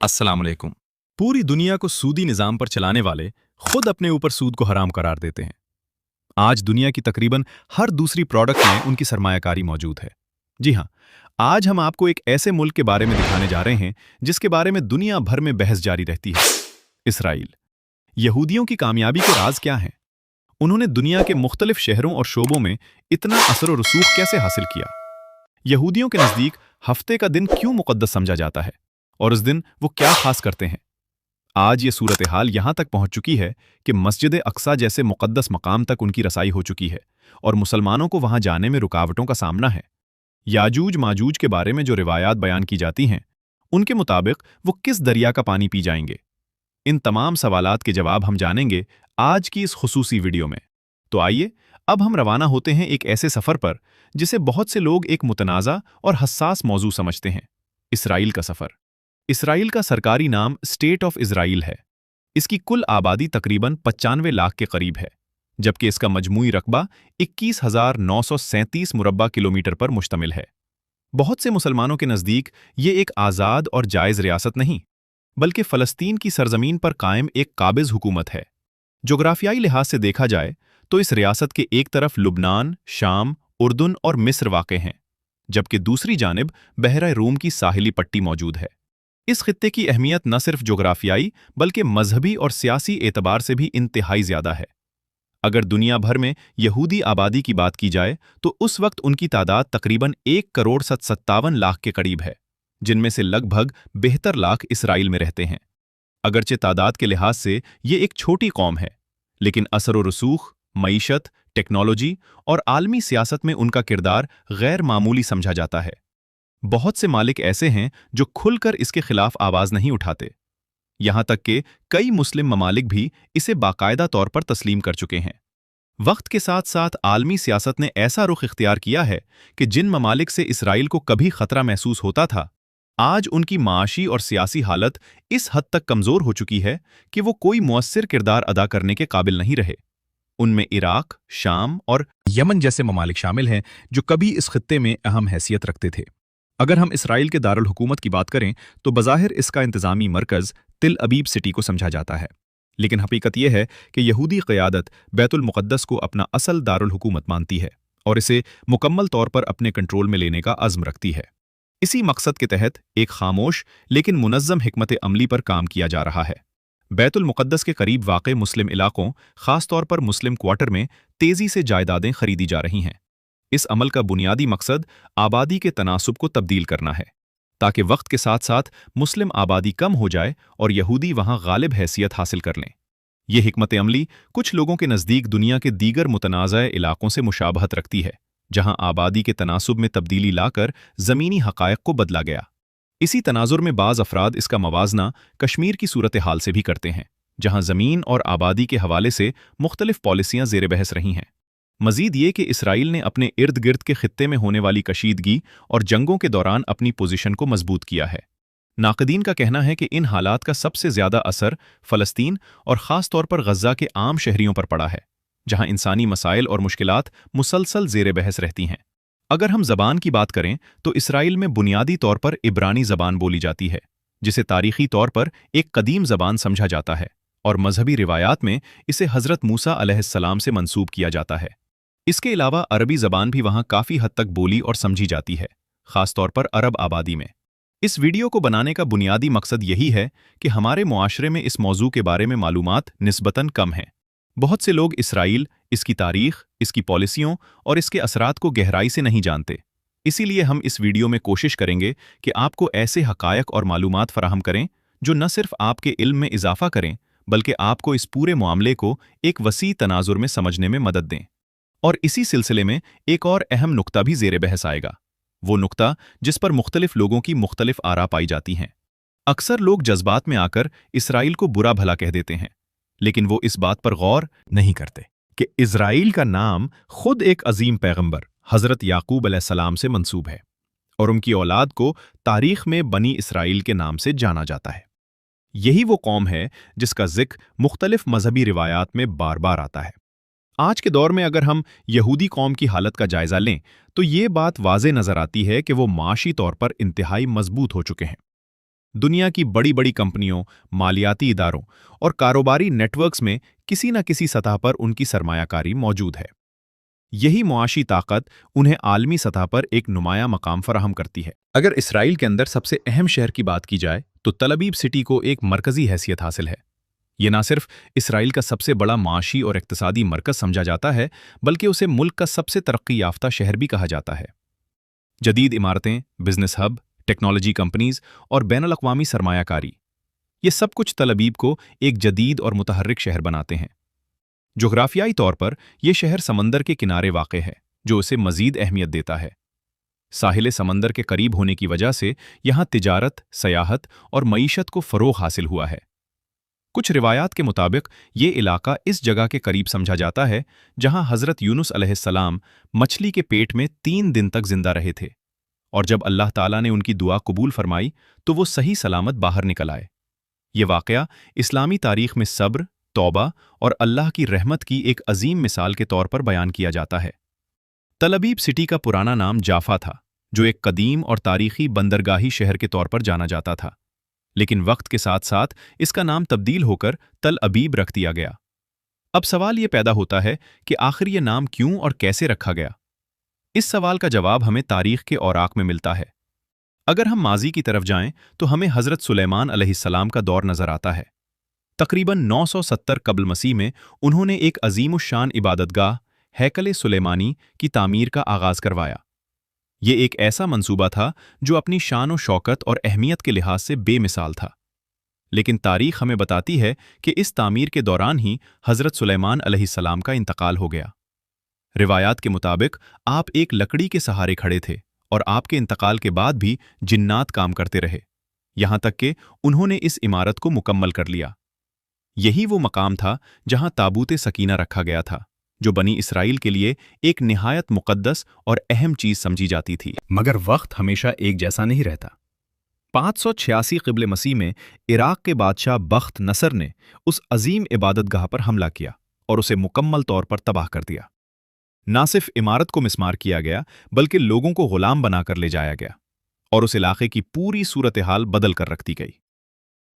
अस्सलाम वालेकुम। पूरी दुनिया को सूदी निज़ाम पर चलाने वाले खुद अपने ऊपर सूद को हराम करार देते हैं। आज दुनिया की तकरीबन हर दूसरी प्रोडक्ट में उनकी सरमायाकारी मौजूद है। जी हाँ, आज हम आपको एक ऐसे मुल्क के बारे में दिखाने जा रहे हैं जिसके बारे में दुनिया भर में बहस जारी रहती है। इसराइल। यहूदियों की कामयाबी के राज क्या हैं? उन्होंने दुनिया के मुख्तलिफ शहरों और शोबों में इतना असर और रसूख कैसे हासिल किया? यहूदियों के नज़दीक हफ्ते का दिन क्यों मुक़द्दस समझा जाता है और उस दिन वो क्या खास करते हैं? आज ये सूरत हाल यहाँ तक पहुँच चुकी है कि मस्जिद अक्सा जैसे मुक़द्दस मकाम तक उनकी रसाई हो चुकी है और मुसलमानों को वहाँ जाने में रुकावटों का सामना है। याजूज माजूज के बारे में जो रिवायात बयान की जाती हैं, उनके मुताबिक वो किस दरिया का पानी पी जाएंगे? इन तमाम सवालात के जवाब हम जानेंगे आज की इस खुसूसी वीडियो में। तो आइए, अब हम रवाना होते हैं एक ऐसे सफ़र पर जिसे बहुत से लोग एक मुतनाज़ा और हसास मौजू समझते हैं। इसराइल का सफ़र। इसराइल का सरकारी नाम स्टेट ऑफ इजराइल है। इसकी कुल आबादी तकरीबन 95 लाख के करीब है, जबकि इसका मजमूई रकबा 21,937 मुरब्बा किलोमीटर पर मुश्तमिल है। बहुत से मुसलमानों के नज़दीक ये एक आज़ाद और जायज़ रियासत नहीं, बल्कि फ़लस्तीन की सरजमीन पर कायम एक काबिज़ हुकूमत है। जोग्राफियाई लिहाज से देखा जाए तो इस रियासत के एक तरफ लुबनान, शाम, उर्दुन और मिस्र वाक़े हैं, जबकि दूसरी जानिब बहरा रूम की साहिली पट्टी मौजूद है। इस खित्ते की अहमियत न सिर्फ जोग्राफियाई बल्कि मजहबी और सियासी एतबार से भी इंतहाई ज़्यादा है। अगर दुनिया भर में यहूदी आबादी की बात की जाए तो उस वक्त उनकी तादाद तकरीबन 1,57 लाख के करीब है, जिनमें से लगभग 72 लाख इसराइल में रहते हैं। अगरचे तादाद के लिहाज से ये एक छोटी कौम है, लेकिन असर व रसूख, मईशत, टेक्नोलॉजी और आलमी सियासत में उनका किरदार गैर मामूली समझा जाता है। बहुत से मालिक ऐसे हैं जो खुलकर इसके खिलाफ आवाज नहीं उठाते। यहां तक कि कई मुस्लिम ममालिक भी इसे बाकायदा तौर पर तस्लीम कर चुके हैं। वक्त के साथ साथ आलमी सियासत ने ऐसा रुख इख्तियार किया है कि जिन ममालिक से इसराइल को कभी खतरा महसूस होता था, आज उनकी माशी और सियासी हालत इस हद तक कमजोर हो चुकी है कि वो कोई मुअस्सिर किरदार अदा करने के काबिल नहीं रहे। उनमें इराक, शाम और यमन जैसे ममालिक शामिल हैं जो कभी इस खित्ते में अहम हैसियत रखते थे। अगर हम इसराइल के दारुल हुकूमत की बात करें तो बज़ाहिर इसका इंतज़ामी मरकज़ तिल अबीब सिटी को समझा जाता है, लेकिन हकीकत यह है कि यहूदी क़यादत बैतुल मुक़द्दस को अपना असल दारुल हुकूमत मानती है और इसे मुकम्मल तौर पर अपने कंट्रोल में लेने का अज़्म रखती है। इसी मकसद के तहत एक खामोश लेकिन मुनज़्ज़म हिकमत अमली पर काम किया जा रहा है। बैतुल मुक़द्दस के करीब वाक़े मुस्लिम इलाकों, ख़ास तौर पर मुस्लिम क्वार्टर में तेज़ी से जायदादें खरीदी जा रही हैं। इस अमल का बुनियादी मकसद आबादी के तनासुब को तब्दील करना है, ताकि वक्त के साथ साथ मुस्लिम आबादी कम हो जाए और यहूदी वहां गालिब हैसियत हासिल कर लें। यह हिकमत अमली कुछ लोगों के नज़दीक दुनिया के दीगर मुतनाज़ा इलाकों से मुशाबहत रखती है, जहां आबादी के तनासुब में तब्दीली लाकर ज़मीनी हक़ायक़ को बदला गया। इसी तनाजुर में बाज़ अफराद इसका मवाजना कश्मीर की सूरत हाल से भी करते हैं, जहां ज़मीन और आबादी के हवाले से मुख्तलिफ पॉलिसियां ज़ेर बहस रही हैं। मजीद ये कि इसराइल ने अपने इर्द गिर्द के खित्ते में होने वाली कशीदगी और जंगों के दौरान अपनी पोजीशन को मजबूत किया है। नाक़दीन का कहना है कि इन हालात का सबसे ज़्यादा असर फ़लस्तीन और ख़ास तौर पर गज़ा के आम शहरियों पर पड़ा है, जहां इंसानी मसाइल और मुश्किलात मुसलसल ज़ेर बहस रहती हैं। अगर हम ज़बान की बात करें तो इसराइल में बुनियादी तौर पर इब्रानी ज़बान बोली जाती है, जिसे तारीख़ी तौर पर एक कदीम ज़बान समझा जाता है और मजहबी रिवायात में इसे हज़रत मूसा अलैहिस्सलाम से मंसूब किया जाता है। इसके अलावा अरबी ज़बान भी वहाँ काफ़ी हद तक बोली और समझी जाती है, ख़ास तौर पर अरब आबादी में। इस वीडियो को बनाने का बुनियादी मकसद यही है कि हमारे मुआशरे में इस मौजू के बारे में मालूमात निस्बतन कम हैं। बहुत से लोग इसराइल, इसकी तारीख़, इसकी पॉलिसियों और इसके असरात को गहराई से नहीं जानते। इसीलिए हम इस वीडियो में कोशिश करेंगे कि आपको ऐसे हक़ायक़ और मालूमात फ़राहम करें जो न सिर्फ आपके इल्म में इजाफ़ा करें, बल्कि आपको इस पूरे मामले को एक वसी तनाजुर में समझने में मदद दें। और इसी सिलसिले में एक और अहम नुक्ता भी ज़ेर बहस आएगा, वो नुक्ता जिस पर मुख्तलिफ लोगों की मुख्तलिफ आरा पाई जाती हैं। अक्सर लोग जज्बात में आकर इसराइल को बुरा भला कह देते हैं, लेकिन वो इस बात पर गौर नहीं करते कि इज़राइल का नाम खुद एक अजीम पैगंबर हज़रत याकूब अलैहिस्सलाम से मंसूब है और उनकी औलाद को तारीख़ में बनी इसराइल के नाम से जाना जाता है। यही वो कौम है जिसका ज़िक्र मुख्तलिफ मजहबी रिवायात में बार बार आता है। आज के दौर में अगर हम यहूदी कौम की हालत का जायज़ा लें तो ये बात वाज़े नज़र आती है कि वो माशी तौर पर इंतहाई मजबूत हो चुके हैं। दुनिया की बड़ी बड़ी कंपनियों, मालियाती इदारों और कारोबारी नेटवर्क्स में किसी न किसी सतह पर उनकी सरमायाकारी मौजूद है। यही मुआशी ताकत उन्हें आलमी सतह पर एक नुमाया मकाम फराहम करती है। अगर इसराइल के अंदर सबसे अहम शहर की बात की जाए तो तल अबीब सिटी को एक मरकजी हैसियत हासिल है। ये ना सिर्फ इसराइल का सबसे बड़ा माशी और इक्तिसादी मरकज समझा जाता है, बल्कि उसे मुल्क का सबसे तरक्की याफ्ता शहर भी कहा जाता है। जदीद इमारतें, बिजनेस हब, टेक्नोलॉजी कंपनीज और बैनुल अक़वामी सरमायाकारी, ये सब कुछ तल अबीब को एक जदीद और मुतहर्रिक शहर बनाते हैं। जोग्राफियाई तौर पर यह शहर समंदर के किनारे वाक़ है, जो उसे मज़ीद अहमियत देता है। साहिल समंदर के करीब होने की वजह से यहाँ तिजारत, सयाहत और मईशत को फ़रोग़ हासिल हुआ है। कुछ रिवायात के मुताबिक ये इलाका इस जगह के करीब समझा जाता है जहाँ हज़रत यूनुस अलैहिस्सलाम मछली के पेट में 3 दिन तक जिंदा रहे थे, और जब अल्लाह ताला ने उनकी दुआ कबूल फरमाई तो वो सही सलामत बाहर निकल आए। ये वाक़या इस्लामी तारीख़ में सब्र, तौबा और अल्लाह की रहमत की एक अजीम मिसाल के तौर पर बयान किया जाता है। तल अबीब सिटी का पुराना नाम जाफा था, जो एक कदीम और तारीख़ी बंदरगाही शहर के तौर पर जाना जाता था, लेकिन वक्त के साथ साथ इसका नाम तब्दील होकर तल अबीब रख दिया गया। अब सवाल ये पैदा होता है कि आखिर ये नाम क्यों और कैसे रखा गया। इस सवाल का जवाब हमें तारीख़ के औराक में मिलता है। अगर हम माजी की तरफ जाएं तो हमें हज़रत सुलेमान अलैहिस्सलाम का दौर नज़र आता है। तकरीबन 970 कब्ल मसीह में उन्होंने एक अजीमुश्शान इबादतगाह हैकल सुलेमानी की तामीर का आगाज़ करवाया। ये एक ऐसा मंसूबा था जो अपनी शान व शौकत और अहमियत के लिहाज से बेमिसाल था। लेकिन तारीख़ हमें बताती है कि इस तामीर के दौरान ही हज़रत सुलेमान अलैहिस्सलाम का इंतकाल हो गया। रिवायात के मुताबिक आप एक लकड़ी के सहारे खड़े थे और आपके इंतकाल के बाद भी जिन्नात काम करते रहे, यहाँ तक कि उन्होंने इस इमारत को मुकम्मल कर लिया। यही वो मकाम था जहाँ ताबूत सकीना रखा गया था, जो बनी इसराइल के लिए एक निहायत मुक़द्दस और अहम चीज़ समझी जाती थी। मगर वक्त हमेशा एक जैसा नहीं रहता। 586 क़िब्ले मसीह में इराक़ के बादशाह बख्त नसर ने उस अजीम इबादतगाह पर हमला किया और उसे मुकम्मल तौर पर तबाह कर दिया। ना सिर्फ इमारत को मिस्मार किया गया, बल्कि लोगों को गुलाम बनाकर ले जाया गया और उस इलाके की पूरी सूरत हाल बदल कर रख दी गई।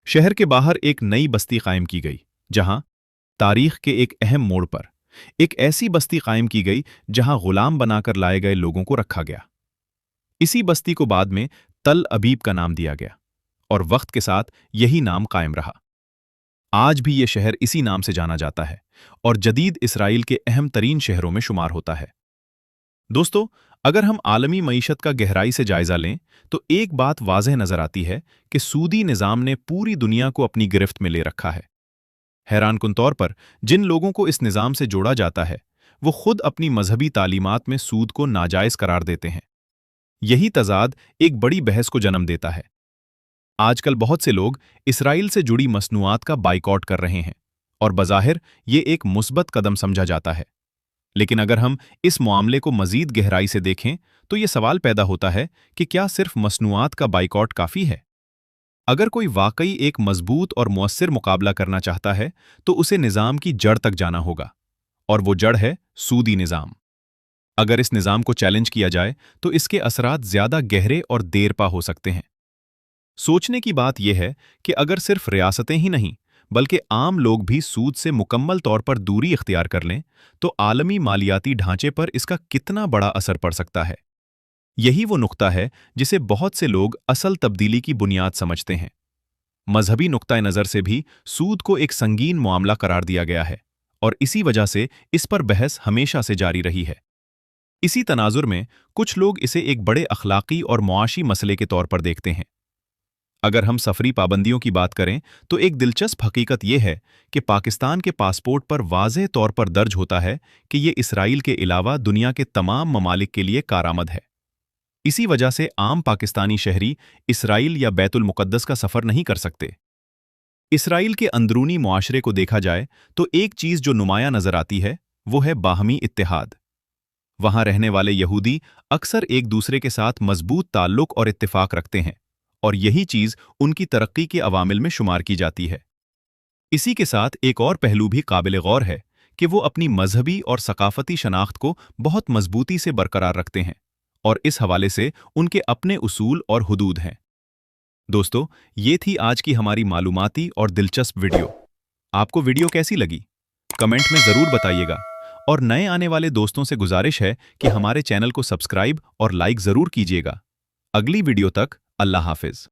शहर के बाहर एक नई बस्ती कायम की गई, जहां तारीख के एक अहम मोड़ पर एक ऐसी बस्ती कायम की गई जहां गुलाम बनाकर लाए गए लोगों को रखा गया। इसी बस्ती को बाद में तल अबीब का नाम दिया गया और वक्त के साथ यही नाम कायम रहा। आज भी ये शहर इसी नाम से जाना जाता है और जदीद इसराइल के अहम तरीन शहरों में शुमार होता है। दोस्तों, अगर हम आलमी मईशत का गहराई से जायजा लें तो एक बात वाज़ेह नजर आती है कि सूदी निज़ाम ने पूरी दुनिया को अपनी गिरफ्त में ले रखा है। हैरानकुन तौर पर जिन लोगों को इस निज़ाम से जोड़ा जाता है वो खुद अपनी मजहबी तालीमात में सूद को नाजायज़ करार देते हैं। यही तजाद एक बड़ी बहस को जन्म देता है। आजकल बहुत से लोग इसराइल से जुड़ी मसनूआत का बाइकॉट कर रहे हैं और बज़ाहिर ये एक मुस्बत कदम समझा जाता है। लेकिन अगर हम इस मामले को मज़ीद गहराई से देखें तो ये सवाल पैदा होता है कि क्या सिर्फ मसनूआत का बाइकॉट काफ़ी है? अगर कोई वाकई एक मजबूत और मुअस्सिर मुकाबला करना चाहता है तो उसे निज़ाम की जड़ तक जाना होगा, और वो जड़ है सूदी निज़ाम। अगर इस निज़ाम को चैलेंज किया जाए तो इसके असरात ज़्यादा गहरे और देरपा हो सकते हैं। सोचने की बात यह है कि अगर सिर्फ रियासतें ही नहीं बल्कि आम लोग भी सूद से मुकम्मल तौर पर दूरी इख्तियार कर लें तो आलमी मालियाती ढांचे पर इसका कितना बड़ा असर पड़ सकता है। यही वो नुक्ता है जिसे बहुत से लोग असल तब्दीली की बुनियाद समझते हैं। मजहबी नुक्ता नज़र से भी सूद को एक संगीन मामला करार दिया गया है और इसी वजह से इस पर बहस हमेशा से जारी रही है। इसी तनाजुर में कुछ लोग इसे एक बड़े अखलाकी और मुआशी मसले के तौर पर देखते हैं। अगर हम सफरी पाबंदियों की बात करें तो एक दिलचस्प हकीकत यह है कि पाकिस्तान के पासपोर्ट पर वाज़ेह तौर पर दर्ज होता है कि ये इसराइल के अलावा दुनिया के तमाम ममालिक के लिए कारामद है। इसी वजह से आम पाकिस्तानी शहरी इसराइल या बैतुल मुक़द्दस का सफ़र नहीं कर सकते। इसराइल के अंदरूनी मुआशरे को देखा जाए तो एक चीज़ जो नुमाया नज़र आती है वो है बाहमी इत्तेहाद। वहाँ रहने वाले यहूदी अक्सर एक दूसरे के साथ मजबूत ताल्लुक़ और इत्तेफाक रखते हैं और यही चीज़ उनकी तरक्की के अवामिल में शुमार की जाती है। इसी के साथ एक और पहलू भी काबिल गौर है कि वो अपनी मजहबी और सकाफती शनाख्त को बहुत मजबूती से बरकरार रखते हैं और इस हवाले से उनके अपने उसूल और हुदूद हैं। दोस्तों, ये थी आज की हमारी मालूमाती और दिलचस्प वीडियो। आपको वीडियो कैसी लगी? कमेंट में ज़रूर बताइएगा। और नए आने वाले दोस्तों से गुजारिश है कि हमारे चैनल को सब्सक्राइब और लाइक ज़रूर कीजिएगा। अगली वीडियो तक अल्लाह हाफिज़।